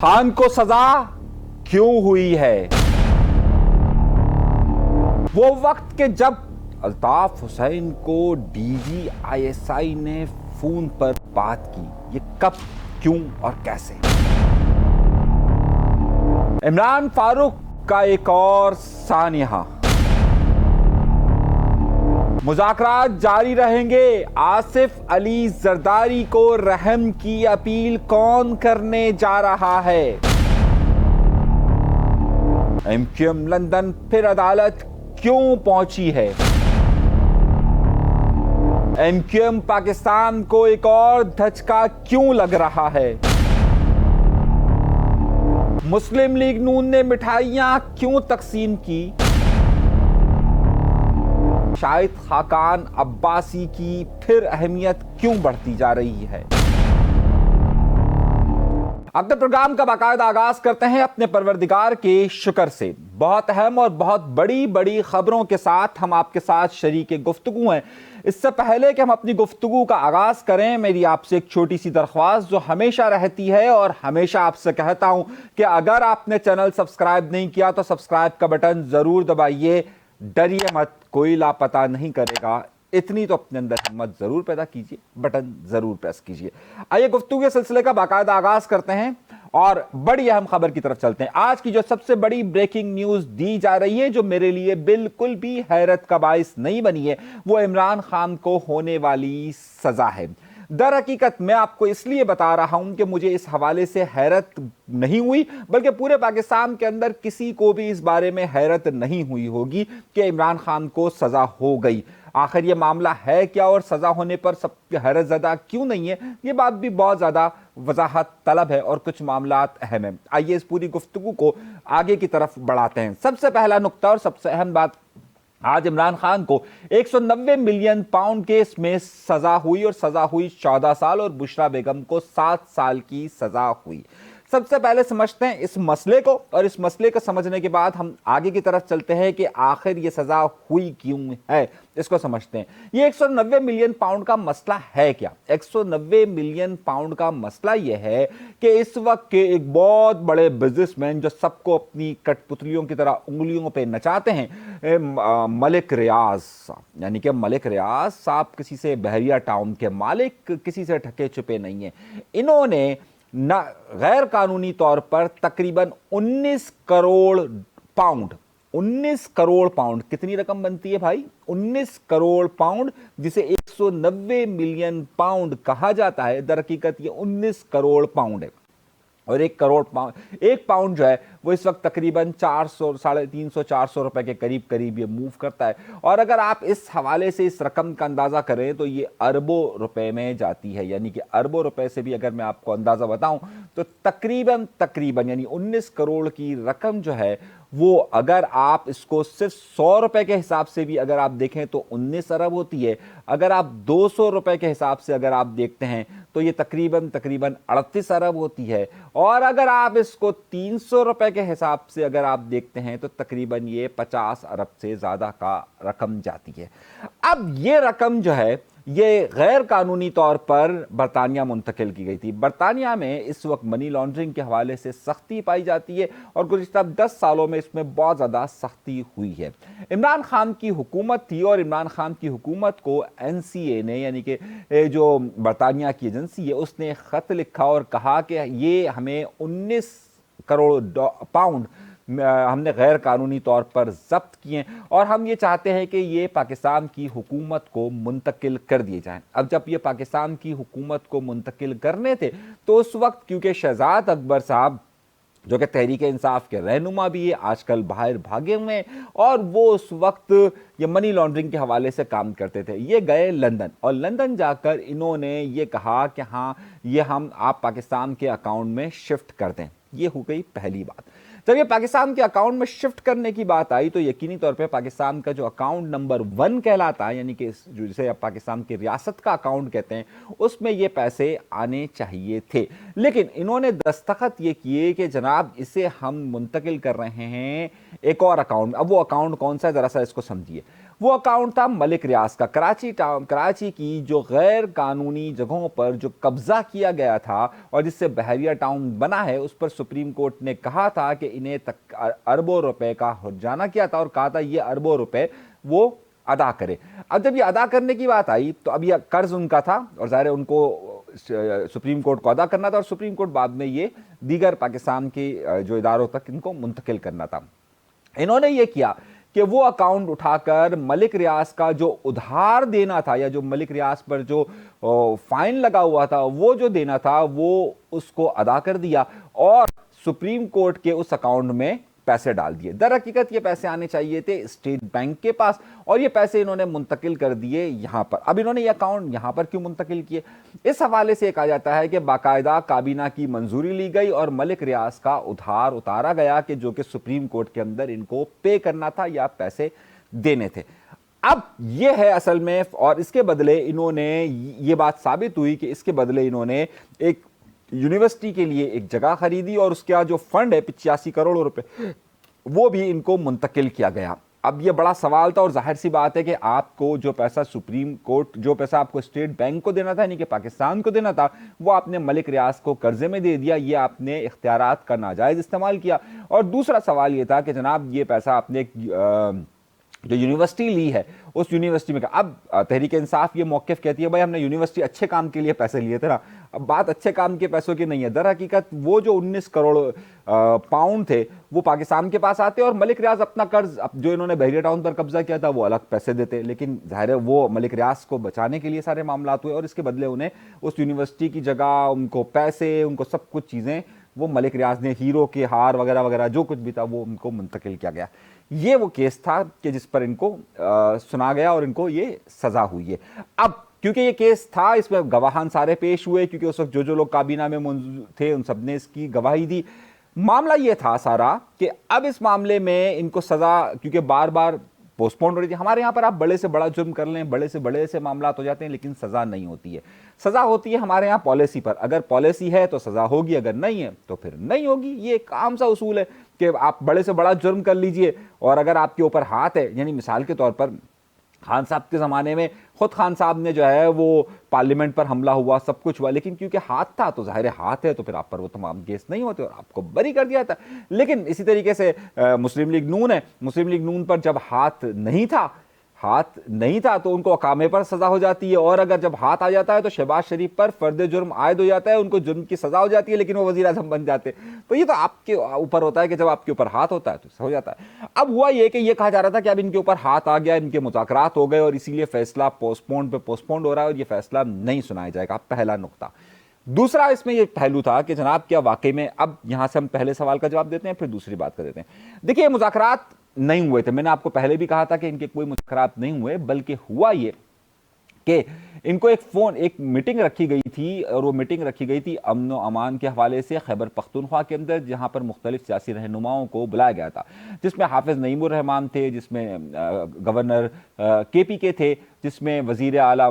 खान को सजा क्यों हुई है? वो वक्त के जब अल्ताफ हुसैन को DGISI ने फोन पर बात की, ये कब, क्यों और कैसे? इमरान फारूक का एक और सानिया। मुज़ाकरात जारी रहेंगे। आसिफ अली जरदारी को रहम की अपील कौन करने जा रहा है? MQM लंदन फिर अदालत क्यों पहुंची है? MQM पाकिस्तान को एक और धचका क्यों लग रहा है? मुस्लिम लीग नून ने मिठाइयां क्यों तकसीम की? शाहिद खाकान अब्बासी की फिर अहमियत क्यों बढ़ती जा रही है? अपने प्रोग्राम का बाकायदा आगाज करते हैं अपने परवरदिगार के शुक्र से। बहुत अहम और बहुत बड़ी बड़ी खबरों के साथ हम आपके साथ शरीक गुफ्तगू हैं। इससे पहले कि हम अपनी गुफ्तगू का आगाज करें, मेरी आपसे एक छोटी सी दरख्वास्त जो हमेशा रहती है और हमेशा आपसे कहता हूं कि अगर आपने चैनल सब्सक्राइब नहीं किया तो सब्सक्राइब का बटन जरूर दबाइए। डरिए मत, कोई लापता नहीं करेगा, इतनी तो अपने अंदर हिम्मत जरूर पैदा कीजिए, बटन जरूर प्रेस कीजिए। आइए गुफ्तगू के सिलसिले का बाकायदा आगाज करते हैं और बड़ी अहम खबर की तरफ चलते हैं। आज की जो सबसे बड़ी ब्रेकिंग न्यूज दी जा रही है, जो मेरे लिए बिल्कुल भी हैरत का बाइस नहीं बनी है, वो इमरान खान को होने वाली सजा है। दर हकीकत मैं आपको इसलिए बता रहा हूं कि मुझे इस हवाले से हैरत नहीं हुई, बल्कि पूरे पाकिस्तान के अंदर किसी को भी इस बारे में हैरत नहीं हुई होगी कि इमरान खान को सजा हो गई। आखिर ये मामला है क्या और सजा होने पर सब हैरत ज़दा क्यों नहीं है? ये बात भी बहुत ज़्यादा वजाहत तलब है और कुछ मामलात अहम है। आइए इस पूरी गुफ्तगू को आगे की तरफ बढ़ाते हैं। सबसे पहला नुक्ता और सबसे अहम बात, आज इमरान खान को 190 मिलियन पाउंड केस में सजा हुई और सजा हुई 14 साल और बुशरा बेगम को 7 साल की सजा हुई। सबसे पहले समझते हैं इस मसले को और इस मसले को समझने के बाद हम आगे की तरफ चलते हैं कि आखिर ये सजा हुई क्यों है, इसको समझते हैं। ये 190 मिलियन पाउंड का मसला है क्या? 190 मिलियन पाउंड का मसला यह है कि इस वक्त के एक बहुत बड़े बिजनेसमैन जो सबको अपनी कठपुतलियों की तरह उंगलियों पे नचाते हैं, मलिक रियाज, यानी कि मलिक रियाज साहब किसी से बहरिया टाउन के मालिक, किसी से ठके छुपे नहीं है। इन्होंने ना गैर कानूनी तौर पर तकरीबन 19 करोड़ पाउंड, 19 करोड़ पाउंड कितनी रकम बनती है भाई? 19 करोड़ पाउंड, जिसे 190 मिलियन पाउंड कहा जाता है। दर हकीकत ये 19 करोड़ पाउंड है और 1 पाउंड जो है वो इस वक्त तकरीबन 400, 350, 400 रुपए के करीब करीब ये मूव करता है। और अगर आप इस हवाले से इस रकम का अंदाजा करें तो ये अरबों रुपए में जाती है, यानी कि अरबों रुपए से भी अगर मैं आपको अंदाजा बताऊं तो तकरीबन यानी 19 करोड़ की रकम जो है वो, अगर आप इसको सिर्फ 100 रुपए के हिसाब से भी अगर आप देखें तो 19 अरब होती है। अगर आप 200 रुपए के हिसाब से अगर आप देखते हैं तो ये तकरीबन 38 अरब होती है। और अगर आप इसको 300 रुपए के हिसाब से अगर आप देखते हैं तो तकरीबन ये 50 अरब से ज्यादा का रकम जाती है। अब ये रकम जो है ये गैर कानूनी तौर पर बरतानिया मुंतकिल की गई थी। बरतानिया में इस वक्त मनी लॉन्ड्रिंग के हवाले से सख्ती पाई जाती है और गुज़िश्ता 10 सालों में इसमें बहुत ज़्यादा सख्ती हुई है। इमरान खान की हुकूमत थी और इमरान खान की हुकूमत को NCA ने, यानी कि जो बरतानिया की एजेंसी है, उसने ख़त लिखा और कहा कि ये हमें 19 करोड़ पाउंड हमने गैर कानूनी तौर पर जब्त किए और हम ये चाहते हैं कि ये पाकिस्तान की हुकूमत को मुंतकिल कर दिए जाएं। अब जब ये पाकिस्तान की हुकूमत को मुंतकिल करने थे तो उस वक्त क्योंकि शहजाद अकबर साहब जो कि तहरीक इंसाफ के रहनुमा भी है, आजकल बाहर भागे हुए हैं और वो उस वक्त ये मनी लॉन्ड्रिंग के हवाले से काम करते थे। ये गए लंदन और लंदन जाकर इन्होंने ये कहा कि हाँ, ये आप पाकिस्तान के अकाउंट में शिफ्ट कर दें। ये हो गई पहली बात। जब ये पाकिस्तान के अकाउंट में शिफ्ट करने की बात आई तो यकीनी तौर पे पाकिस्तान का जो अकाउंट नंबर 1 कहलाता है, यानी कि जिसे पाकिस्तान की रियासत का अकाउंट कहते हैं, उसमें ये पैसे आने चाहिए थे। लेकिन इन्होंने दस्तखत ये किए कि जनाब इसे हम मुंतकिल कर रहे हैं एक और अकाउंट। अब वो अकाउंट कौन सा है, जरा सा इसको समझिए। वो अकाउंट था मलिक रियाज का। कराची की जो गैर कानूनी जगहों पर जो कब्जा किया गया था और जिससे बहरिया टाउन बना है, उस पर सुप्रीम कोर्ट ने कहा था कि इन्हें तक अरबों रुपए का हर्जाना किया था और कहा था ये अरबों रुपए वो अदा करे। अब जब ये अदा करने की बात आई तो अब ये कर्ज उनका था और ज़ाहिर है उनको सुप्रीम कोर्ट को अदा करना था और सुप्रीम कोर्ट बाद में ये दीगर पाकिस्तान के जो इदारों तक इनको मुंतकिल करना था। इन्होंने ये किया कि वो अकाउंट उठाकर मलिक रियाज का जो उधार देना था या जो मलिक रियाज पर जो फाइन लगा हुआ था वो जो देना था वो उसको अदा कर दिया और सुप्रीम कोर्ट के उस अकाउंट में पैसे डाल दिए। दर हकीकत ये पैसे आने चाहिए थे स्टेट बैंक के पास और ये पैसे इन्होंने मुंतकिल कर दिए यहां पर। अब इन्होंने ये अकाउंट यहां पर क्यों मुंतकिल किए? इस हवाले से कहा जाता है कि बाकायदा काबीना की मंजूरी ली गई और मलिक रियाज का उधार उतारा गया कि जो कि सुप्रीम कोर्ट के अंदर इनको पे करना था या पैसे देने थे। अब ये है असल में, और इसके बदले इन्होंने, ये बात साबित हुई कि इसके बदले इन्होंने एक यूनिवर्सिटी के लिए एक जगह खरीदी और उसका जो फंड है 85 करोड़ रुपए वो भी इनको मुंतकिल किया गया। अब ये बड़ा सवाल था और जाहिर सी बात है कि आपको जो पैसा सुप्रीम कोर्ट, जो पैसा आपको स्टेट बैंक को देना था यानी कि पाकिस्तान को देना था, वो आपने मलिक रियाज को कर्जे में दे दिया। ये आपने इख्तियारात का नाजायज इस्तेमाल किया। और दूसरा सवाल ये था कि जनाब ये पैसा आपने जो यूनिवर्सिटी ली है उस यूनिवर्सिटी में, अब तहरीक इंसाफ ये मौक़िफ़ कहती है भाई हमने यूनिवर्सिटी अच्छे काम के लिए पैसे लिए थे ना। अब बात अच्छे काम के पैसों की नहीं है। दर हकीकत वो जो 19 करोड़ पाउंड थे वो पाकिस्तान के पास आते और मलिक रियाज अपना कर्ज जो इन्होंने बहरिया टाउन पर कब्जा किया था वो अलग पैसे देते, लेकिन जाहिर है वो मलिक रियाज को बचाने के लिए सारे मामला हुए और इसके बदले उन्हें उस यूनिवर्सिटी की जगह, उनको पैसे, उनको सब कुछ चीज़ें वो मलिक रियाज ने, हीरो के हार वगैरह वगैरह जो कुछ भी था वो उनको मुंतकिल किया गया। ये वो केस था कि जिस पर इनको सुना गया और इनको ये सजा हुई है। अब क्योंकि ये केस था, इसमें गवाहान सारे पेश हुए क्योंकि उस वक्त जो लोग काबीना में मौजूद थे उन सब ने इसकी गवाही दी। मामला ये था सारा कि अब इस मामले में इनको सजा क्योंकि बार बार पोस्टपोन हो रही थी। हमारे यहाँ पर आप बड़े से बड़ा जुर्म कर लें, बड़े से बड़े से मामला हो जाते हैं, लेकिन सजा नहीं होती है। सजा होती है हमारे यहाँ पॉलिसी पर। अगर पॉलिसी है तो सजा होगी, अगर नहीं है तो फिर नहीं होगी। ये एक आम सा उसूल है कि आप बड़े से बड़ा जुर्म कर लीजिए और अगर आपके ऊपर हाथ है, यानी मिसाल के तौर पर खान साहब के ज़माने में खुद खान साहब ने जो है वो पार्लियामेंट पर हमला हुआ, सब कुछ हुआ, लेकिन क्योंकि हाथ था तो जाहिर हाथ है तो फिर आप पर वो तमाम केस नहीं होते और आपको बरी कर दिया था। लेकिन इसी तरीके से मुस्लिम लीग नून है, मुस्लिम लीग नून पर जब हाथ नहीं था तो उनको अकामे पर सजा हो जाती है और अगर जब हाथ आ जाता है तो शहबाज शरीफ पर फर्द जुर्म आयद हो जाता है, उनको जुर्म की सजा हो जाती है, लेकिन वो वजीर आज़म बन जाते। तो ये तो आपके ऊपर होता है कि जब आपके ऊपर हाथ होता है तो हो जाता है। अब हुआ ये कि ये कहा जा रहा था कि अब इनके ऊपर हाथ आ गया, इनके मुज़ाकरात हो गए और इसीलिए फैसला पोस्टपोन्ड हो रहा है और ये फैसला नहीं सुनाया जाएगा। पहला नुकता। दूसरा इसमें यह पहलू था कि जनाब क्या वाकई में, अब यहां से हम पहले सवाल का जवाब देते हैं फिर दूसरी बात कर देते हैं। देखिए मुज़ाकरात नहीं हुए थे, मैंने आपको पहले भी कहा था कि इनके कोई मुज़ाकरात नहीं हुए, बल्कि हुआ ये कि इनको एक मीटिंग रखी गई थी और वो मीटिंग रखी गई थी अमन व अमान के हवाले से खैबर पख्तूनख्वा के अंदर, जहां पर मुख्तलिफ सियासी रहनुमाओं को बुलाया गया था, जिसमें हाफिज़ नईमुर रहमान थे, जिसमें गवर्नर KPK थे, जिसमें वजीर आला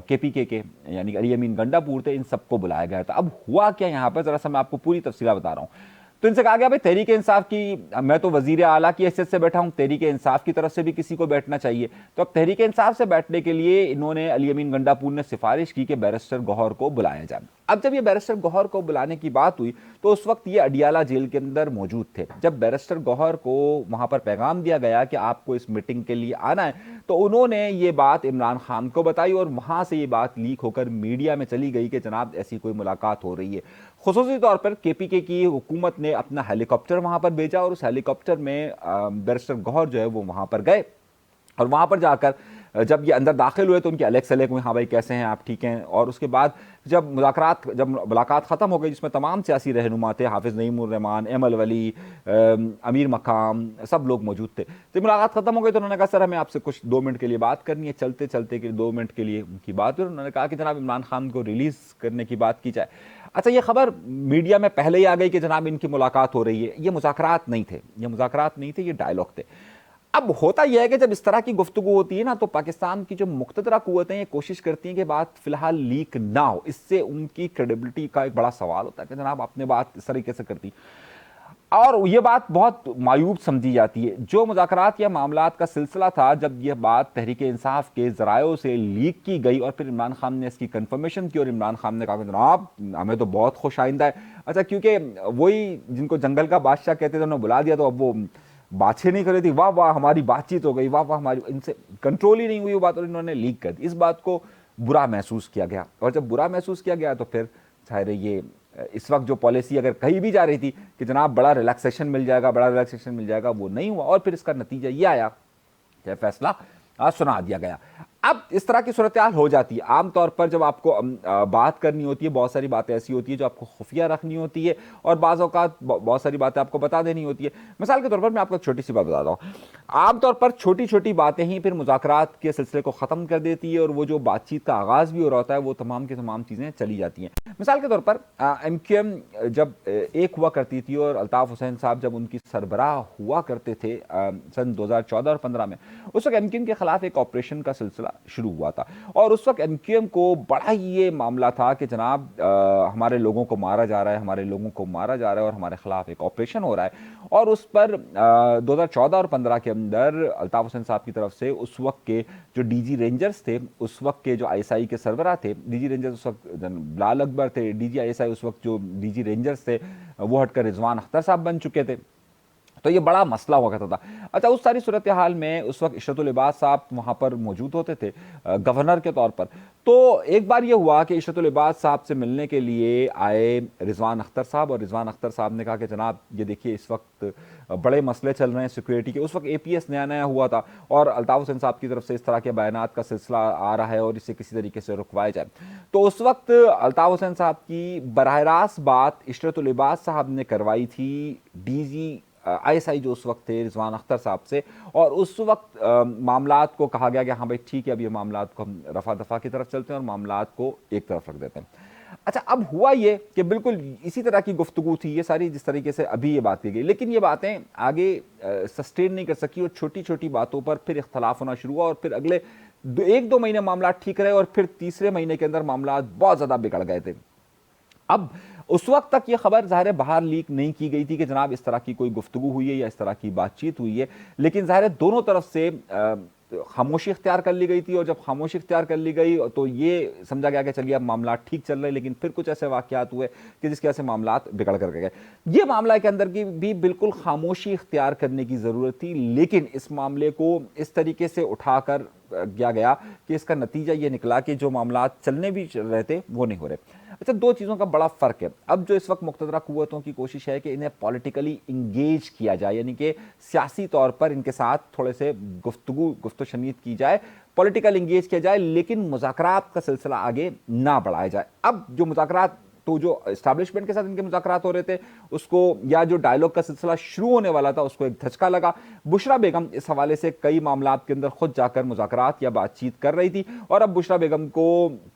KPK के यानी अली अमीन गंडापुर थे। इन सबको बुलाया गया था। अब हुआ क्या यहाँ पर, जरा सा मैं आपको पूरी तफसीला बता रहा हूँ। तो इनसे कहा गया भाई तहरीक इंसाफ की, मैं तो वजीर आला की हैसियत से बैठा हूं, तहरीक इंसाफ की तरफ से भी किसी को बैठना चाहिए। तो अब तहरीक इंसाफ से बैठने के लिए इन्होंने, अली अमीन गंडापुर ने सिफारिश की कि बैरिस्टर गौहर को बुलाया जाए। अब जब ये बैरिस्टर गौहर को बुलाने की बात हुई तो उस वक्त ये अडियाला जेल के अंदर मौजूद थे। जब बैरिस्टर गौहर को वहां पर पैगाम दिया गया कि आपको इस मीटिंग के लिए आना है, तो उन्होंने ये बात इमरान खान को बताई और वहां से ये बात लीक होकर मीडिया में चली गई कि जनाब ऐसी कोई मुलाकात हो रही है। खुसूसी तौर पर KPK की हुकूमत ने अपना हेलीकॉप्टर वहां पर भेजा और उस हेलीकॉप्टर में बैरिस्टर गौहर जो है वो वहां पर गए और वहां पर जाकर जब ये अंदर दाखिल हुए तो उनके अलग सलेक हुए, हाँ भाई कैसे हैं आप, ठीक हैं। और उसके बाद जब मुलाकात ख़त्म हो गई, जिसमें तमाम सियासी रहनुमा थे, हाफिज़ नईमुर रहमान, एमल वली, अमीर मकाम, सब लोग मौजूद थे। जब मुलाकात ख़त्म हो गई तो उन्होंने कहा सर हमें आपसे कुछ 2 मिनट के लिए बात करनी है। चलते चलते के 2 मिनट के लिए उनकी बात हुई। उन्होंने कहा कि जनाब इमरान खान को रिलीज़ करने की बात की जाए। अच्छा, ये खबर मीडिया में पहले ही आ गई कि जनाब इनकी मुलाकात हो रही है। ये मुज़ाकरात नहीं थे, ये डायलॉग थे। अब होता यह है कि जब इस तरह की गुफ्तगू होती है ना, तो पाकिस्तान की जो मुक़तदरा क़ुव्वतें ये कोशिश करती हैं कि बात फिलहाल लीक ना हो। इससे उनकी क्रेडिबिलिटी का एक बड़ा सवाल होता है कि जनाब आपने बात इस तरीके से करती। और ये बात बहुत मायूब समझी जाती है। जो मुज़ाकरात या मामलात का सिलसिला था, जब यह बात तहरीक इंसाफ के ज़रायों से लीक की गई और फिर इमरान खान ने इसकी कंफर्मेशन की और इमरान खान ने कहा कि जनाब हमें तो बहुत खुश आइंदा है। अच्छा, क्योंकि वही जिनको जंगल का बादशाह कहते थे उन्होंने बुला दिया, तो अब वो बातचीत नहीं कर रही थी, वाह वाह हमारी बातचीत हो गई, वाह वाह हमारी, इनसे कंट्रोल ही नहीं हुई वो बात और इन्होंने लीक कर दी। इस बात को बुरा महसूस किया गया और जब बुरा महसूस किया गया तो फिर जाहिर है ये इस वक्त जो पॉलिसी अगर कहीं भी जा रही थी कि जनाब बड़ा रिलैक्सेशन मिल जाएगा, बड़ा रिलैक्सेशन मिल जाएगा, वो नहीं हुआ और फिर इसका नतीजा ये आया कि फैसला सुना दिया गया। अब इस तरह की सूरत हाल हो जाती है। आमतौर पर जब आपको बात करनी होती है, बहुत सारी बातें ऐसी होती है जो आपको खुफिया रखनी होती है और बाज़ औक़ात बहुत सारी बातें आपको बता देनी होती है। मिसाल के तौर पर मैं आपको एक छोटी सी बात बताता हूँ। आमतौर पर छोटी छोटी बातें ही फिर मुज़ाकरात के सिलसिले को ख़त्म कर देती है और वो जो बातचीत का आगाज़ भी हो रहा होता है वो तमाम की तमाम चीज़ें चली जाती हैं। मिसाल के तौर पर MQM जब एक हुआ करती थी और अल्ताफ़ हुसैन साहब जब उनकी सरबराह हुआ करते थे सन 2014 और 15 में, उस वक्त MQM के ख़िलाफ़ एक ऑपरेशन का सिलसिला शुरू हुआ था और उस वक्त MQM को बड़ा ही ये मामला था कि जनाब हमारे लोगों को मारा जा रहा है, हमारे लोगों को मारा जा रहा है और हमारे खिलाफ एक ऑपरेशन हो रहा है। और उस पर 2014 और 15 के अंदर अल्ताफ़ हुसैन साहब की तरफ से उस वक्त के जो DG रेंजर्स थे, उस वक्त के जो ISI के सरबराह थे, DG रेंजर्स उस वक्त बिलाल अकबर थे, DG ISI उस वक्त जो DG रेंजर्स थे वो हटकर रिजवान अख्तर साहब बन चुके थे, तो ये बड़ा मसला हुआ करता था। अच्छा, उस सारी सूरत हाल में उस वक्त इशरतुल इबाद साहब वहाँ पर मौजूद होते थे गवर्नर के तौर पर। तो एक बार ये हुआ कि इशरतुल इबाद साहब से मिलने के लिए आए रिजवान अख्तर साहब और रिजवान अख्तर साहब ने कहा कि जनाब ये देखिए इस वक्त बड़े मसले चल रहे हैं सिक्योरिटी के। उस वक्त APS नया नया हुआ था और अल्ताफ़ हुसैन साहब की तरफ से इस तरह के बयानात का सिलसिला आ रहा है और इसे किसी तरीके से रुकवाया जाए। तो उस वक्त अल्ताफ़ हुसैन साहब की बराह रास्त बात इशरतुल इबाद साहब ने करवाई थी DG ISI जो उस वक्त थे रिजवान अख्तर साहब से, और उस वक्त मामलात को कहा गया कि हाँ भाई ठीक है, अब ये मामलात को हम रफा दफा की तरफ चलते हैं और मामलात को एक तरफ रख देते हैं। अच्छा, अब हुआ ये कि बिल्कुल इसी तरह की गुफ्तगू थी ये सारी जिस तरीके से अभी ये बात की गई, लेकिन ये बातें आगे सस्टेन नहीं कर सकी और छोटी छोटी बातों पर फिर इख्तलाफ होना शुरू हुआ और फिर अगले 1-2 महीने मामला ठीक रहे और फिर तीसरे महीने के अंदर मामला बहुत ज़्यादा बिगड़ गए थे। अब उस वक्त तक ये खबर ज़ाहिर बाहर लीक नहीं की गई थी कि जनाब इस तरह की कोई गुफ्तगू हुई है या इस तरह की बातचीत हुई है, लेकिन ज़ाहिर दोनों तरफ से खामोशी इख्तियार कर ली गई थी और जब खामोशी इख्तियार कर ली गई तो ये समझा गया कि चलिए अब मामला ठीक चल रहे हैं, लेकिन फिर कुछ ऐसे वाक़यात हुए कि जिसकी वजह से मामला बिगड़ कर गए। ये मामला के अंदर की भी बिल्कुल खामोशी इख्तियार करने की ज़रूरत थी, लेकिन इस मामले को इस तरीके से उठाकर किया गया कि इसका नतीजा ये निकला कि जो मामला चलने भी चल रहे थे वो नहीं हो रहे। अच्छा, दो चीज़ों का बड़ा फ़र्क है। अब जो इस वक्त मुक़तदरा क़ुव्वतों की कोशिश है कि इन्हें पॉलिटिकली इंगेज किया जाए, यानी कि सियासी तौर पर इनके साथ थोड़े से गुफ्तशनीद की जाए, पॉलिटिकल इंगेज किया जाए, लेकिन मुज़ाकरात का सिलसिला आगे ना बढ़ाया जाए। अब जो मुज़ाकरात तो जो इस्टेब्लिशमेंट के साथ इनके मुज़ाकरात हो रहे थे उसको, या जो डायलॉग का सिलसिला शुरू होने वाला था उसको एक धचका लगा। बुशरा बेगम इस हवाले से कई मामलात के अंदर खुद जाकर मुज़ाकरात या बातचीत कर रही थी और अब बुशरा बेगम को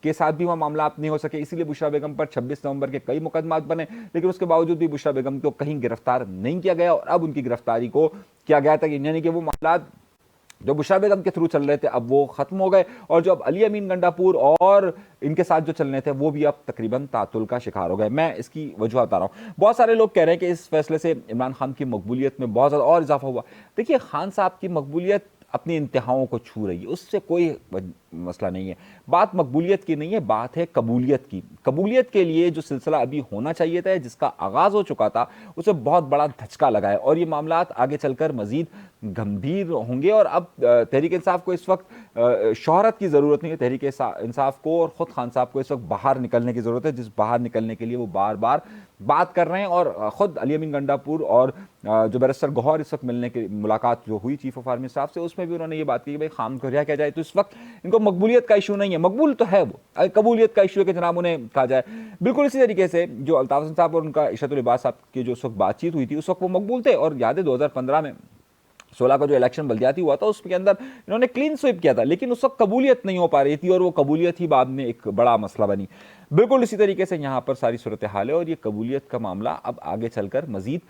के साथ भी वह मामलात नहीं हो सके, इसीलिए बुशरा बेगम पर 26 नवंबर के कई मुकदमात बने, लेकिन उसके बावजूद भी बुशरा बेगम को कहीं गिरफ्तार नहीं किया गया और अब उनकी गिरफ्तारी को किया गया था, यानी कि वो मामलात जो बुशरा बेगम के थ्रू चल रहे थे अब वो खत्म हो गए और जो अब अली अमीन गंडापुर और इनके साथ जो चलने थे वो भी अब तकरीबन तातुल का शिकार हो गए। मैं इसकी वजह बता रहा हूँ। बहुत सारे लोग कह रहे हैं कि इस फैसले से इमरान खान की मकबूलियत में बहुत ज़्यादा और इजाफा हुआ। देखिए, खान साहब की मकबूलियत अपनी इंतहाओं को छू रही है, उससे कोई मसला नहीं है। बात मकबूलियत की नहीं है, बात है कबूलियत की। कबूलियत के लिए जो सिलसिला अभी होना चाहिए था, जिसका आगाज़ हो चुका था, उसे बहुत बड़ा धचका लगा है और ये मामलात आगे चलकर मज़ीद गंभीर होंगे। और अब तहरीक इंसाफ को इस वक्त शोहरत की ज़रूरत नहीं है, तहरीक इंसाफ को और ख़ुद खान साहब को इस वक्त बाहर निकलने की ज़रूरत है, जिस बाहर निकलने के लिए वो बार बार बात कर रहे हैं। और ख़ुद अली अमीन गंडापुर और जो बैरिस्टर गौहर इस वक्त मिलने की मुलाकात जो हुई चीफ ऑफ आर्मी स्टाफ से, उसमें भी उन्होंने ये बात की कि भाई खान को रिहा किया जाए। तो इस वक्त इनको मकबूलियत का इशू नहीं है, मकबूल तो है वो, कबूलियत का इशू है कि जनाब उन्हें कहा जाए। बिल्कुल इसी तरीके से जो अल्ताफ़ हुसैन साहब और उनका इशरतुल इबाद साहब की जो उस वक्त बातचीत हुई थी उस वक्त वो मकबूल थे। और याद है 2015 में 16 का जो इलेक्शन बल्दियाती हुआ था उसके अंदर इन्होंने क्लीन स्वीप किया था, लेकिन उस वक्त कबूलियत नहीं हो पा रही थी और वो कबूलियत ही बाद में एक बड़ा मसला बनी। बिल्कुल इसी तरीके से यहाँ पर सारी सूरत हाल है और ये कबूलियत का मामला अब आगे चलकर मजीद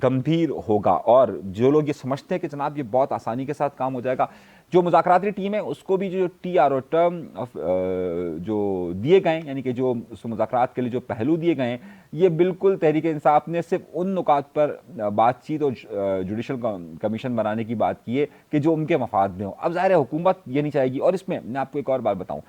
गंभीर होगा। और जो लोग ये समझते हैं कि जनाब ये बहुत आसानी के साथ काम हो जाएगा, जो मुज़ाकराती टीम है उसको भी जो TRO टर्म जो दिए गए यानी कि जो उस मुज़ाकरात के लिए जो पहलू दिए गए हैं, ये बिल्कुल तहरीक इंसाफ ने सिर्फ उन नुकात पर बातचीत और जुडिशल कमीशन बनाने की बात की है कि जो उनके मफाद में हो। अब ज़ाहिर है हुकूमत ये नहीं चाहेगी। और इसमें मैं आपको एक और बात बताऊं,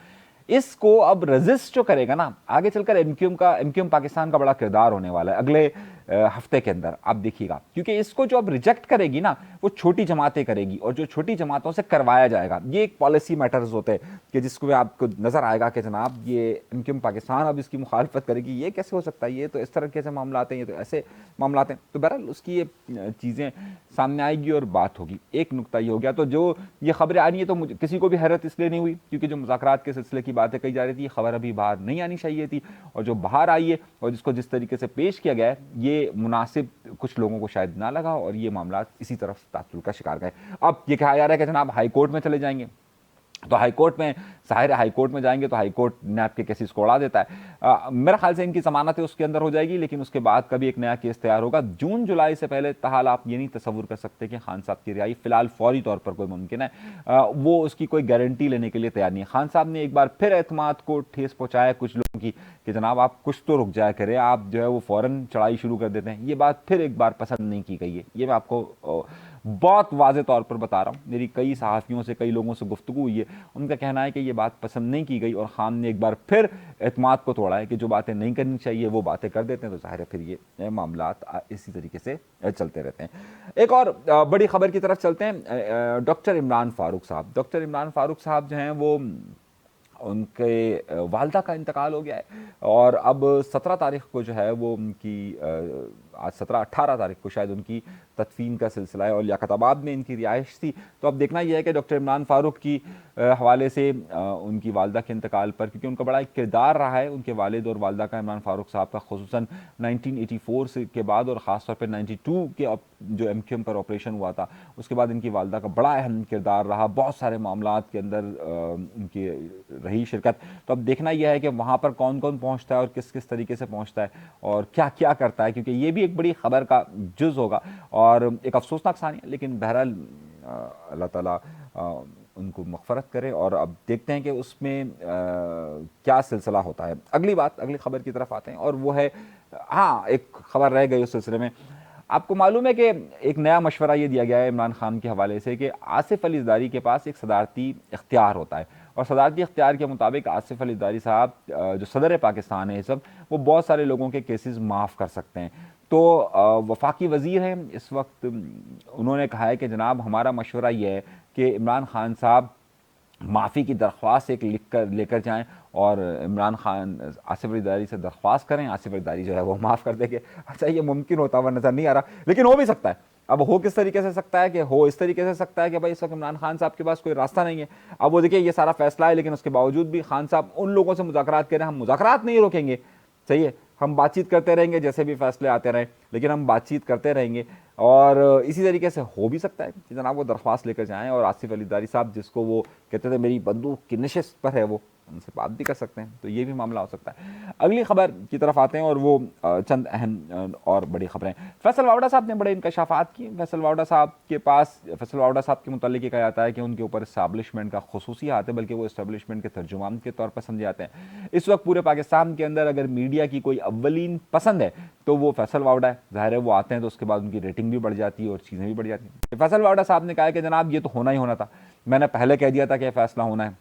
इसको अब रजिस्ट जो करेगा ना आगे चलकर एमक्यूएम पाकिस्तान का बड़ा किरदार होने वाला है अगले हफ्ते के अंदर, आप देखिएगा। क्योंकि इसको जो अब रिजेक्ट करेगी ना वो छोटी जमातें करेगी और जो छोटी जमातों से करवाया जाएगा, ये एक पॉलिसी मैटर्स होते हैं कि जिसको आपको नजर आएगा कि जनाब ये एमक्यूएम पाकिस्तान अब इसकी मुखालफत करेगी, ये कैसे हो सकता है, ये तो इस तरह के मामला आते हैं, ये तो ऐसे मामला आते हैं। तो बहरहाल उसकी ये चीज़ें सामने आएगी और बात होगी। एक नुकता ये हो गया। तो जो ये खबरें आ रही है तो मुझे किसी को भी हैरत इसलिए नहीं हुई क्योंकि जो मुज़ाकरात के सिलसिले की बातें कही जा रही थी, खबर अभी बाहर नहीं आनी चाहिए थी। और जो बाहर आई है और जिसको जिस तरीके से पेश किया गया है, ये मुनासिब कुछ लोगों को शायद ना लगा और ये मामला इसी तरफ तातुल का शिकार गए। अब ये कहा जा रहा है कि जनाब हाई कोर्ट में चले जाएंगे, तो हाई कोर्ट में ज़ाहिर है हाई कोर्ट में जाएंगे तो हाई कोर्ट नैब के केसेस को उड़ा देता है। मेरे ख्याल से इनकी जमानत उसके अंदर हो जाएगी, लेकिन उसके बाद कभी एक नया केस तैयार होगा जून जुलाई से पहले। ताहाल आप ये नहीं तस्वुर कर सकते कि खान साहब की रिहाई फिलहाल फौरी तौर पर कोई मुमकिन है, वो उसकी कोई गारंटी लेने के लिए तैयार नहीं है। खान साहब ने एक बार फिर एतमाद को ठेस पहुंचाया कुछ लोगों की कि जनाब आप कुछ तो रुक जाया करें, आप जो है वो फ़ौरन चढ़ाई शुरू कर देते हैं। ये बात फिर एक बार पसंद नहीं की गई है। ये मैं आपको बहुत वाज़े तौर पर बता रहा हूँ। मेरी कई सहाफ़ियों से, कई लोगों से गुफ्तगू हुई है, उनका कहना है कि ये बात पसंद नहीं की गई और खान ने एक बार फिर एतमाद को तोड़ा है कि जो बातें नहीं करनी चाहिए वो बातें कर देते हैं। तो ज़ाहिर है फिर ये मामलात इसी तरीके से चलते रहते हैं। एक और बड़ी खबर की तरफ चलते हैं। डॉक्टर इमरान फारूक साहब, डॉक्टर इमरान फारूक साहब जो हैं वो उनके वालदा का इंतकाल हो गया है और अब 17 तारीख को जो है वो उनकी आज 17-18 तारीख को शायद उनकी तदफीन का सिलसिला है और लियाकताबाद में इनकी रिहाइश थी। तो अब देखना यह है कि डॉक्टर इमरान फारूक की हवाले से उनकी वालदा के इंतकाल पर, क्योंकि उनका बड़ा एक किरदार रहा है उनके वालिद और वालदा का, इमरान फारूक साहब का, खुसूसन 1984 से के बाद और ख़ास तौर पर 92 के जो एमक्यूएम पर ऑपरेशन हुआ था उसके बाद इनकी वालदा का बड़ा अहम किरदार रहा। बहुत सारे मामलात के अंदर उनकी रही शिरकत। तो अब देखना यह है कि वहाँ पर कौन कौन पहुँचता है और किस किस तरीके से पहुँचता है और क्या क्या करता है, क्योंकि ये भी एक बड़ी खबर का जुज़ होगा और एक अफसोसनाक कहानी है। लेकिन बहरहाल अल्लाह ताला उनको मग़फ़रत करे और अब देखते हैं कि उसमें क्या सिलसिला होता है। अगली खबर की तरफ आते हैं और वो है, हाँ एक खबर रह गई उस सिलसिले में। आपको मालूम है कि एक नया मशवरा ये दिया गया है इमरान खान के हवाले से कि आसिफ अली ज़रदारी के पास एक सदारती इख्तियार होता है और सदारती इख्तियार के मुताबिक आसिफ अली ज़रदारी साहब जो सदर पाकिस्तान है इस वक्त, वो बहुत सारे लोगों के केसेस माफ़ कर सकते हैं। तो वफाकी वज़ीर हैं इस वक्त, उन्होंने कहा है कि जनाब हमारा मशवरा ये है कि इमरान खान साहब माफ़ी की दरख्वास्त एक लिख कर लेकर जाएं और इमरान खान आसिफ अली ज़रदारी से दरख्वास्त करें, आसिफ अली ज़रदारी जो है वो माफ़ कर देंगे। अच्छा ये मुमकिन होता हुआ नज़र नहीं आ रहा, लेकिन हो भी सकता है। अब हो किस तरीके से सकता है कि हो इस तरीके से सकता है कि भाई इस वक्त इमरान खान साहब के पास कोई रास्ता नहीं है। अब वो देखिए ये सारा फैसला है, लेकिन उसके बावजूद भी खान साहब उन लोगों से मुज़ाकरात करें, हम मुज़ाकरात नहीं रोकेंगे, सही है, हम बातचीत करते रहेंगे जैसे भी फैसले आते रहें, लेकिन हम बातचीत करते रहेंगे। और इसी तरीके से हो भी सकता है कि जनाब वो दरख्वास्त लेकर जाएं और आसिफ अली ज़रदारी साहब, जिसको वो कहते थे मेरी बंदूक की नशिस्त पर है, वो उनसे बात भी कर सकते हैं। तो ये भी मामला हो सकता है। अगली खबर की तरफ आते हैं और वो चंद अहम और बड़ी खबरें। फैसल वावड़ा साहब ने बड़े इंकशाफात किए। फैसल वावड़ा साहब के मुतालिक ये कहा जाता है कि उनके ऊपर इस्टेब्लिशमेंट का खुसूसी हाथ है, बल्कि वो इस्टेब्लिशमेंट के तर्जुमान के तौर पर समझे जाते हैं। इस वक्त पूरे पाकिस्तान के अंदर अगर मीडिया की कोई अव्वलीन पसंद है तो वो फैसल वावड़ा है। ज़ाहिर है वो आते हैं तो उसके बाद उनकी रेटिंग भी बढ़ जाती है और चीज़ें भी बढ़ जाती हैं। फैसल वावड़ा साहब ने कहा कि जनाब ये तो होना ही होना था, मैंने पहले कह दिया था कि फैसला होना है।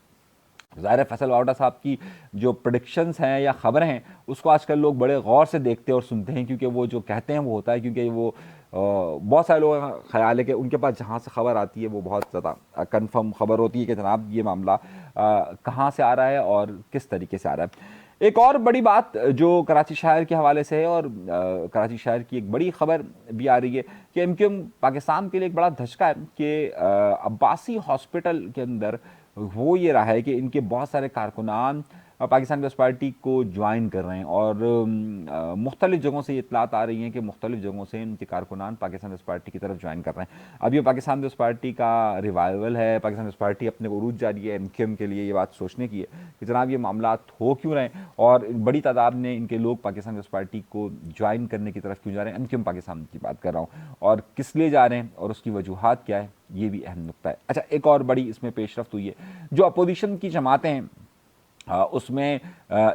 ज़ाहिर है फैसल वावड़ा साहब की जो प्रेडिक्शंस हैं या ख़बरें हैं उसको आजकल लोग बड़े गौर से देखते हैं और सुनते हैं, क्योंकि वो जो कहते हैं वो होता है। क्योंकि वो बहुत सारे लोगों का ख्याल है कि उनके पास जहाँ से खबर आती है वो बहुत ज़्यादा कंफर्म खबर होती है कि जनाब ये मामला कहाँ से आ रहा है और किस तरीके से आ रहा है। एक और बड़ी बात जो कराची शहर के हवाले से है और कराची शहर की एक बड़ी खबर भी आ रही है कि एमक्यूएम पाकिस्तान के लिए एक बड़ा धचका है कि अब्बासी हॉस्पिटल के अंदर हो ये रहा है कि इनके बहुत सारे कारकुनान पाकिस्तान पीपल्स पार्टी को ज्वाइन कर रहे हैं और मुख्तलिफ जगहों से ये इतलात आ रही हैं कि मुख्तलिफ जगहों से इनके कारकुनान पाकिस्तान पीपल्स पार्टी की तरफ ज्वाइन कर रहे हैं। अब ये पाकिस्तान पीपल्स पार्टी का रिवाइवल है, पाकिस्तान पीपल्स पार्टी अपने को उरूज जारी है, MQM के लिए ये बात सोचने की है कि जनाब ये मामला हो क्यों रहे हैं और बड़ी तादाद में इनके लोग पाकिस्तान पीपल्स पार्टी को ज्वाइन करने की तरफ क्यों जा रहे हैं। MQM पाकिस्तान की बात कर रहा हूँ, और किस लिए जा रहे हैं और उसकी वजूहात क्या है, ये भी अहम नुक्ता है। अच्छा, एक और बड़ी इसमें पेशरफ्त हुई है, जो अपोजिशन की जमातें हैं उसमें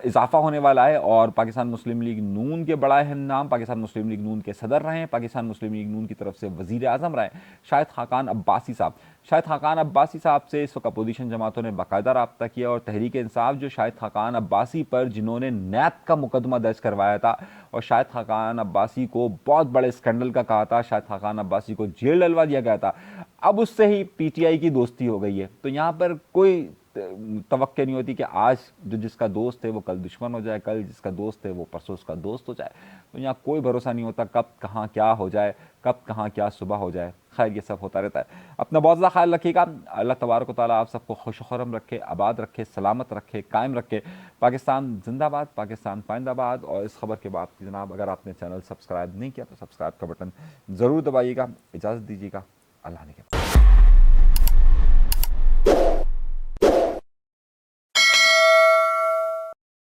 इजाफा होने वाला है और पाकिस्तान मुस्लिम लीग नून के बड़ा अहम नाम पाकिस्तान मुस्लिम लीग नून के सदर रहे हैं, पाकिस्तान मुस्लिम लीग नून की तरफ से वजीर आज़म रहे शाहिद खाकान अब्बासी साहब। शाहिद खाकान अब्बासी साहब से इस वक्त अपोजिशन जमातों ने बाकायदा रब्ता किया और तहरीक इंसाफ जो शाहिद खाकान अब्बासी पर जिन्होंने नैब का मुकदमा दर्ज करवाया था और शाहिद खाकान अब्बासी को बहुत बड़े स्कैंडल का कहा था, शाहिद खाकान अब्बासी को जेल डलवा दिया गया था, अब उससे ही PTI की दोस्ती हो गई है। तो यहाँ पर कोई तवक्के नहीं होती कि आज जो जिसका दोस्त है वो कल दुश्मन हो जाए, कल जिसका दोस्त है वो परसों उसका दोस्त हो जाए। तो यहाँ कोई भरोसा नहीं होता कब कहाँ क्या हो जाए, कब कहाँ क्या सुबह हो जाए। खैर, ये सब होता रहता है। अपना बहुत ज़्यादा ख्याल रखिएगा। अल्लाह तबारक व तआला आप सबको खुश खुरम रखे, आबाद रखे, सलामत रखे, कायम रखे। पाकिस्तान जिंदाबाद, पाकिस्तान पाइंदाबाद। और इस खबर के बाद जनाब अगर आपने चैनल सब्सक्राइब नहीं किया तो सब्सक्राइब का बटन ज़रूर दबाइएगा। इजाज़त दीजिएगा, अल्लाह ने के।